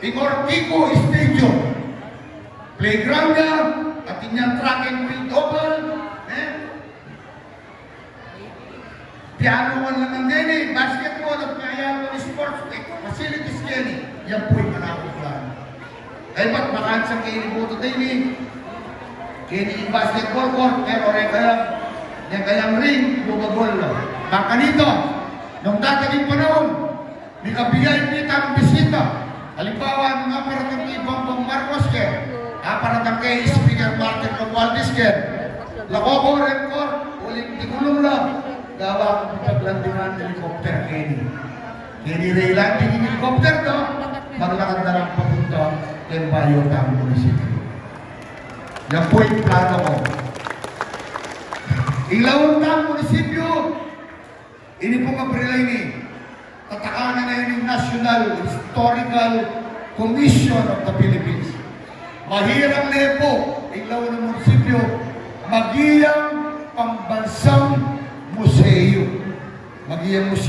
in Ortico Stadium. Playground niya, at inyang track and field open, piano man lang ng gani, basketball at kaya ng sports facilities gani, yan po'y manakot lang. Ay ba't makansan kayo ni Boto Daily? Kini basketball court, pero kayang ring, bumagol. Baka nito, nung dadating panahon, may kabigay kita ang bisita. Halimbawa, nung aparatang kay Bongbong Marcos aparatang kay Speaker Martin Romualdez Lakoko, Rencor, uling tigulong lang. Gawa kong paglandingan ng helicopter kini. Kini ray landing ng helicopter to, maglakad na lang papunta kay Bayo ng munisipyo. Yan po yung plano ko. Ilawang ng munisipyo, ini po kaprilay ni tatakanan na yun yung National Historical Commission of the Philippines. Mahirang lepo, ilaw ng munisipyo, magiyang pambansang museo. Magiyang museo.